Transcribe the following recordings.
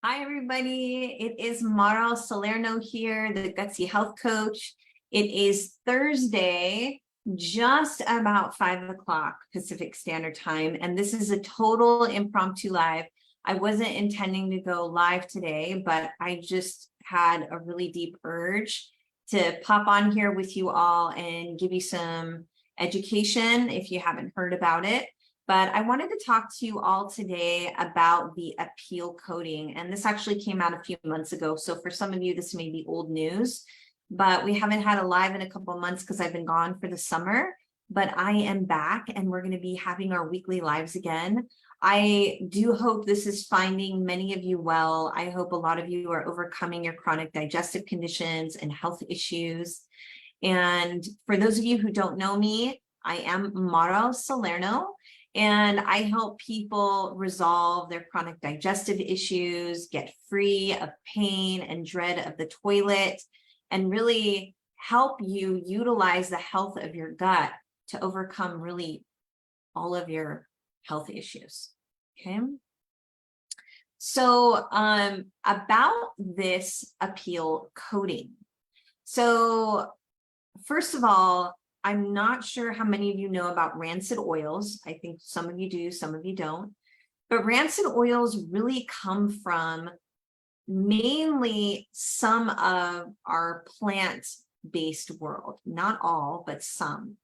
Hi, everybody. It is Mara Salerno here, the Gutsy Health Coach. It is Thursday, just about 5 o'clock Pacific Standard Time, and this is a total impromptu live. I wasn't intending to go live today, but I just had a really deep urge to pop on here with you all and give you some education if you haven't heard about it. But I wanted to talk to you all today about the Apeel coating. And this actually came out a few months ago. So for some of you, this may be old news, but we haven't had a live in a couple of months because I've been gone for the summer. But I am back and we're going to be having our weekly lives again. I do hope this is finding many of you well. I hope a lot of you are overcoming your chronic digestive conditions and health issues. And for those of you who don't know me, I am Mara Salerno. And I help people resolve their chronic digestive issues, get free of pain and dread of the toilet, and really help you utilize the health of your gut to overcome really all of your health issues. Okay. So about this Apeel coating. So first of all, I'm not sure how many of you know about rancid oils. I think some of you do, some of you don't. But rancid oils really come from mainly some of our plant-based world, not all, but some.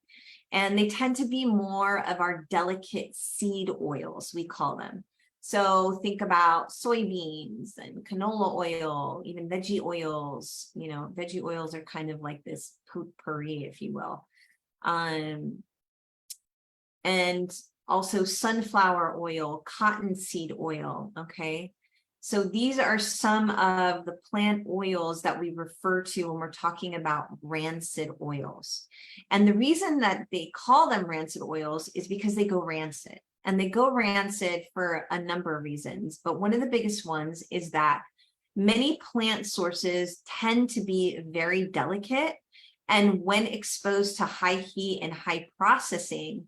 And they tend to be more of our delicate seed oils, we call them. So think about soybeans and canola oil, even veggie oils. You know, veggie oils are kind of like this potpourri, if you will. And also sunflower oil, cottonseed oil, okay? So these are some of the plant oils that we refer to when we're talking about rancid oils. And the reason that they call them rancid oils is because they go rancid. And they go rancid for a number of reasons. But one of the biggest ones is that many plant sources tend to be very delicate. And when exposed to high heat and high processing,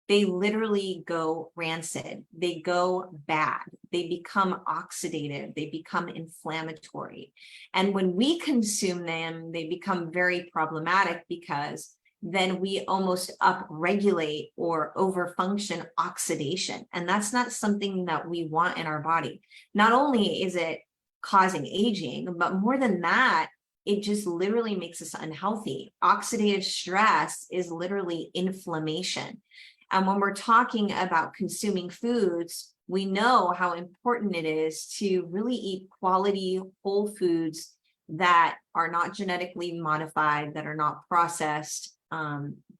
they literally go rancid. They go bad. They become oxidative. They become inflammatory. And when we consume them, they become very problematic because then we almost upregulate or overfunction oxidation. And that's not something that we want in our body. Not only is it causing aging, but more than that, it just literally makes us unhealthy. Oxidative stress is literally inflammation. And when we're talking about consuming foods, we know how important it is to really eat quality whole foods that are not genetically modified, that are not processed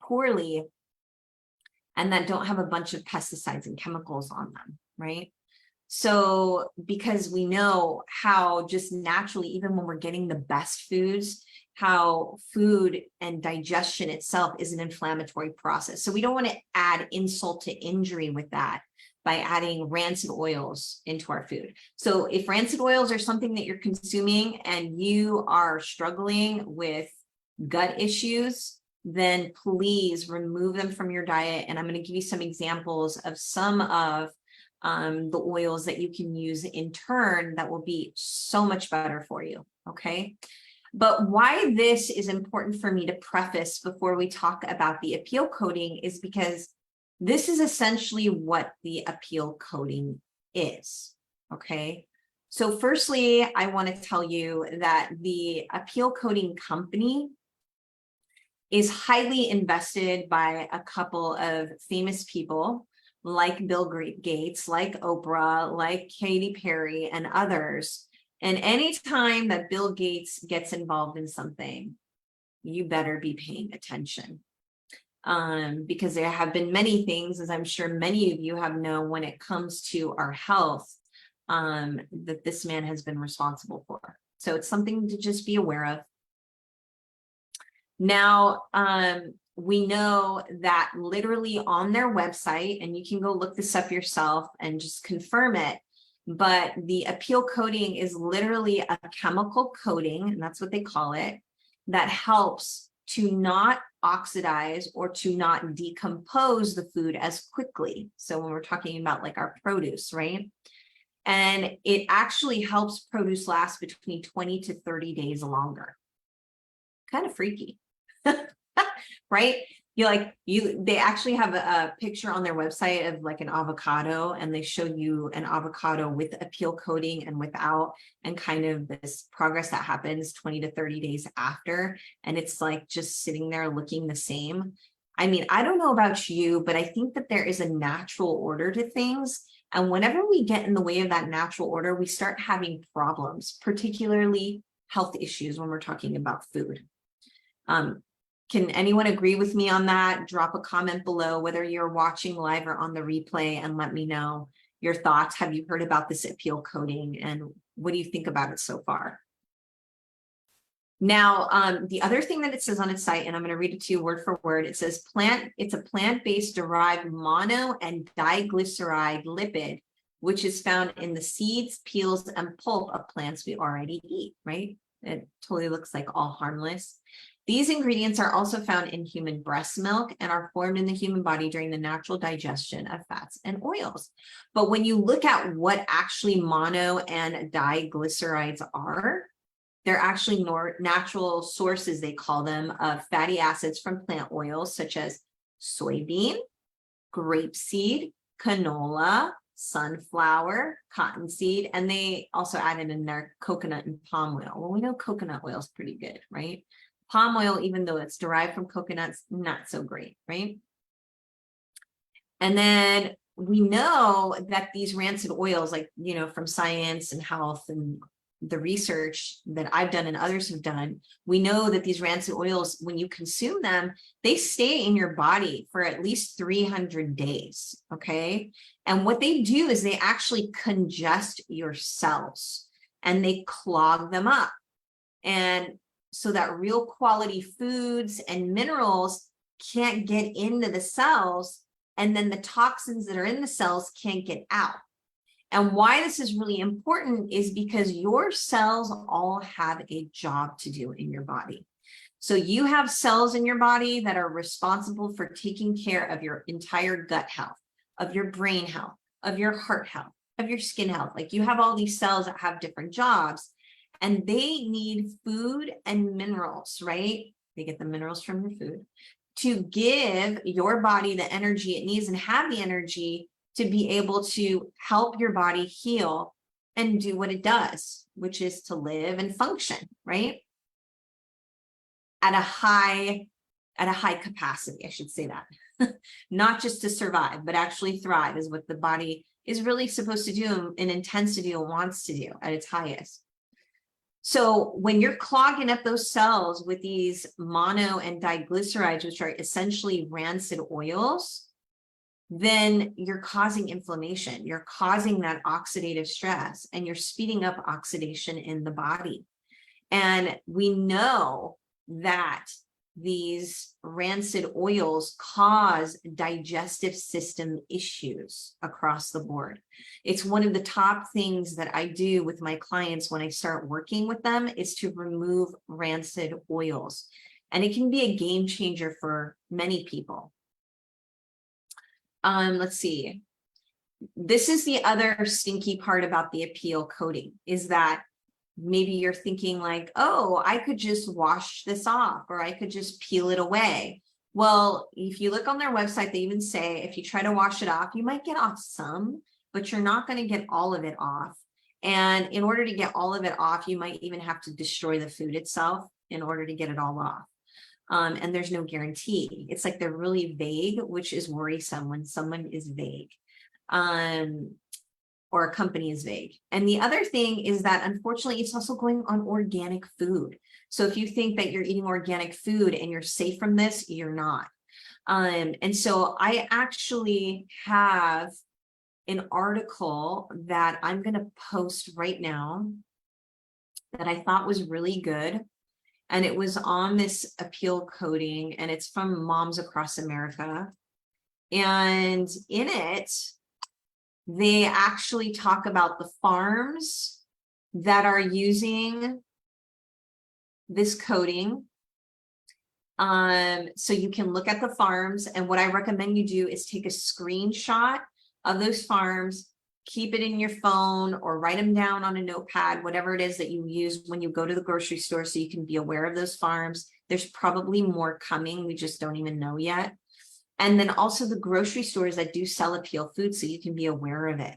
poorly, and that don't have a bunch of pesticides and chemicals on them, right? So because we know how just naturally, even when we're getting the best foods, how food and digestion itself is an inflammatory process. So we don't want to add insult to injury with that by adding rancid oils into our food. So if rancid oils are something that you're consuming and you are struggling with gut issues, then please remove them from your diet. And I'm going to give you some examples of some of the oils that you can use in turn that will be so much better for you, okay? But why this is important for me to preface before we talk about the Apeel coating is because this is essentially what the Apeel coating is, okay? So firstly, I want to tell you that the Apeel coating company is highly invested by a couple of famous people like Bill Gates, like Oprah, like Katy Perry, and others. And anytime that Bill Gates gets involved in something, you better be paying attention. Because there have been many things, as I'm sure many of you have known, when it comes to our health, that this man has been responsible for. So it's something to just be aware of. Now, we know that literally on their website, and you can go look this up yourself and just confirm it, but the Apeel coating is literally a chemical coating, and that's what they call it, that helps to not oxidize or to not decompose the food as quickly. So when we're talking about like our produce, right? And it actually helps produce last between 20 to 30 days longer. Kind of freaky, right? They actually have a picture on their website of like an avocado, and they show you an avocado with Apeel coating and without, and kind of this progress that happens 20 to 30 days after. And it's like just sitting there looking the same. I mean, I don't know about you, but I think that there is a natural order to things. And whenever we get in the way of that natural order, we start having problems, particularly health issues when we're talking about food. Can anyone agree with me on that? Drop a comment below, whether you're watching live or on the replay, and let me know your thoughts. Have you heard about this Apeel coating, and what do you think about it so far? Now, the other thing that it says on its site, and I'm going to read it to you word for word, it says it's a plant-based derived mono and diglyceride lipid, which is found in the seeds, peels, and pulp of plants we already eat, right? It totally looks like all harmless. These ingredients are also found in human breast milk and are formed in the human body during the natural digestion of fats and oils. But when you look at what actually mono and diglycerides are, they're actually natural sources, they call them, of fatty acids from plant oils such as soybean, grapeseed, canola, sunflower, cottonseed, and they also added in there coconut and palm oil. Well, we know coconut oil is pretty good, right? Palm oil, even though it's derived from coconuts, not so great, right? And then we know that these rancid oils, like, you know, from science and health and the research that I've done and others have done, we know that these rancid oils, when you consume them, they stay in your body for at least 300 days, okay? And what they do is they actually congest your cells and they clog them up. And so that real quality foods and minerals can't get into the cells, and then the toxins that are in the cells can't get out. And why this is really important is because your cells all have a job to do in your body. So you have cells in your body that are responsible for taking care of your entire gut health, of your brain health, of your heart health, of your skin health. Like, you have all these cells that have different jobs, and they need food and minerals, right? They get the minerals from your food to give your body the energy it needs and have the energy to be able to help your body heal and do what it does, which is to live and function, right? At a high capacity, I should say that. Not just to survive, but actually thrive is what the body is really supposed to do and intends to do and wants to do at its highest. So when you're clogging up those cells with these mono and diglycerides, which are essentially rancid oils, then you're causing inflammation, you're causing that oxidative stress, and you're speeding up oxidation in the body. And we know that these rancid oils cause digestive system issues across the board. It's one of the top things that I do with my clients when I start working with them, is to remove rancid oils. And it can be a game changer for many people. Let's see. This is the other stinky part about the Apeel coating, is that maybe you're thinking like, oh, I could just wash this off, or I could just peel it away. Well, if you look on their website, they even say if you try to wash it off, you might get off some, but you're not going to get all of it off. And in order to get all of it off, you might even have to destroy the food itself in order to get it all off. And there's no guarantee. It's like they're really vague, which is worrisome when someone is vague. Or a company is vague. And the other thing is that, unfortunately, it's also going on organic food. So if you think that you're eating organic food and you're safe from this, you're not. And so I actually have an article that I'm going to post right now that I thought was really good. And it was on this Apeel coating, and it's from Moms Across America. And in it, they actually talk about the farms that are using this coating. So you can look at the farms, and what I recommend you do is take a screenshot of those farms, keep it in your phone or write them down on a notepad, whatever it is that you use when you go to the grocery store, so you can be aware of those farms. There's probably more coming. We just don't even know yet. And then also the grocery stores that do sell Apeel food, so you can be aware of it.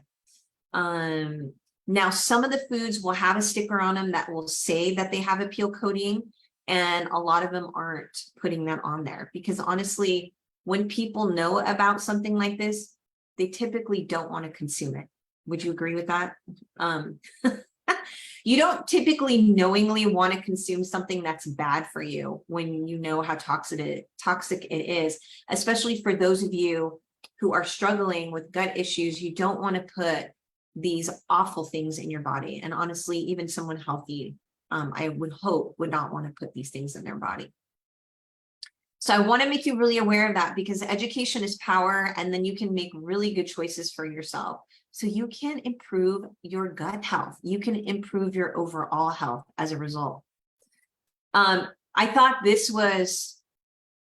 Now, some of the foods will have a sticker on them that will say that they have Apeel coating, and a lot of them aren't putting that on there, because honestly, when people know about something like this, they typically don't want to consume it. Would you agree with that? You don't typically knowingly want to consume something that's bad for you when you know how toxic it is, especially for those of you who are struggling with gut issues. You don't want to put these awful things in your body. And honestly, even someone healthy, I would hope, would not want to put these things in their body. So I want to make you really aware of that, because education is power, and then you can make really good choices for yourself. So you can improve your gut health. You can improve your overall health as a result. I thought this was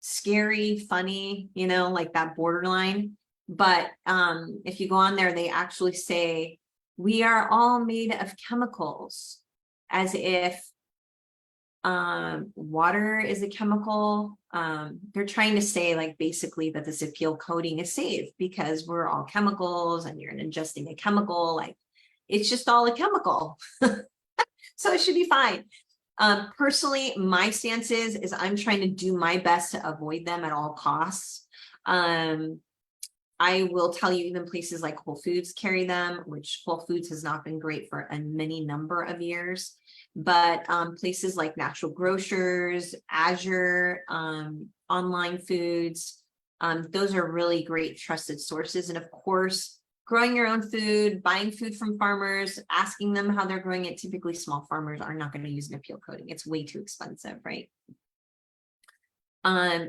scary, funny, you know, like that borderline. But if you go on there, they actually say, we are all made of chemicals, as if water is a chemical. They're trying to say, like, basically that this Apeel coating is safe because we're all chemicals, and you're ingesting a chemical, like it's just all a chemical. So it should be fine. Personally, my stance is I'm trying to do my best to avoid them at all costs. I will tell you, even places like Whole Foods carry them, which Whole Foods has not been great for a many number of years. But places like Natural Grocers, Azure, Online Foods, those are really great trusted sources. And of course, growing your own food, buying food from farmers, asking them how they're growing it. Typically, small farmers are not going to use an Apeel coating. It's way too expensive, right?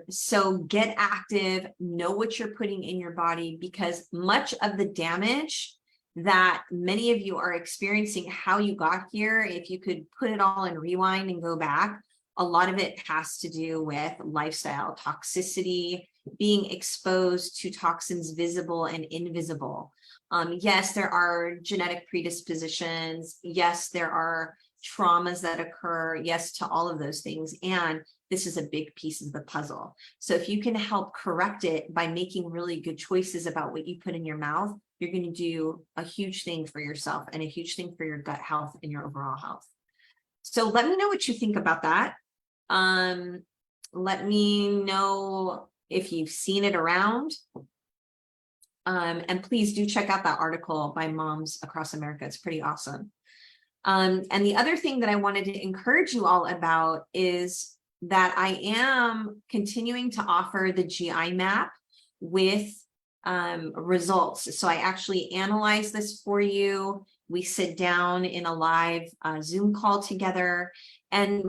So get active, know what you're putting in your body, because much of the damage that many of you are experiencing, how you got here, if you could put it all in rewind and go back, a lot of it has to do with lifestyle toxicity, being exposed to toxins visible and invisible. Yes, there are genetic predispositions. Yes, there are traumas that occur. Yes, to all of those things. And this is a big piece of the puzzle. So if you can help correct it by making really good choices about what you put in your mouth, you're going to do a huge thing for yourself and a huge thing for your gut health and your overall health. So let me know what you think about that. Let me know if you've seen it around. And please do check out that article by Moms Across America. It's pretty awesome. And the other thing that I wanted to encourage you all about is that I am continuing to offer the GI map with results. So I actually analyze this for you. We sit down in a live Zoom call together. And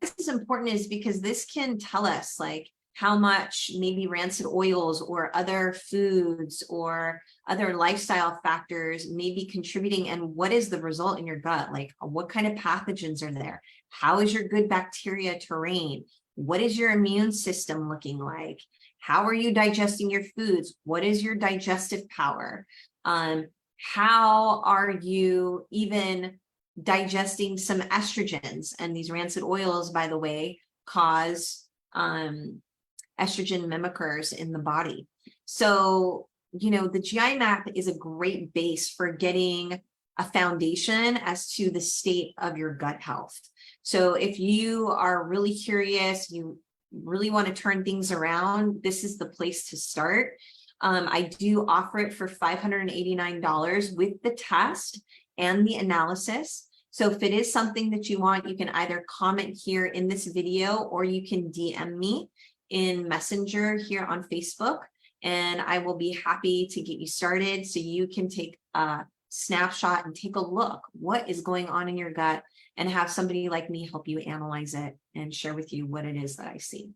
this is important is because this can tell us, like, how much maybe rancid oils or other foods or other lifestyle factors may be contributing, and what is the result in your gut? Like, what kind of pathogens are there? How is your good bacteria terrain? What is your immune system looking like? How are you digesting your foods? What is your digestive power? How are you even digesting some estrogens? And these rancid oils, by the way, cause estrogen mimickers in the body. So, you know, the GI map is a great base for getting a foundation as to the state of your gut health. So if you are really curious, you really want to turn things around, this is the place to start. I do offer it for $589 with the test and the analysis. So if it is something that you want, you can either comment here in this video, or you can DM me in Messenger here on Facebook, and I will be happy to get you started so you can take a snapshot and take a look what is going on in your gut, and have somebody like me help you analyze it and share with you what it is that I see.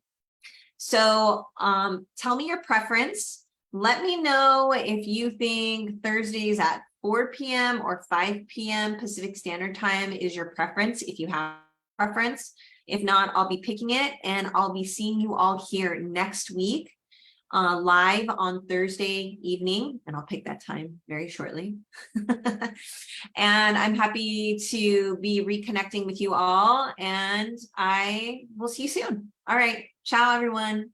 So tell me your preference. Let me know if you think Thursdays at 4 p.m. or 5 p.m. Pacific Standard Time is your preference, if you have a preference. If not, I'll be picking it, and I'll be seeing you all here next week. live on Thursday evening, and I'll pick that time very shortly. And I'm happy to be reconnecting with you all, and I will see you soon. All right. Ciao, everyone.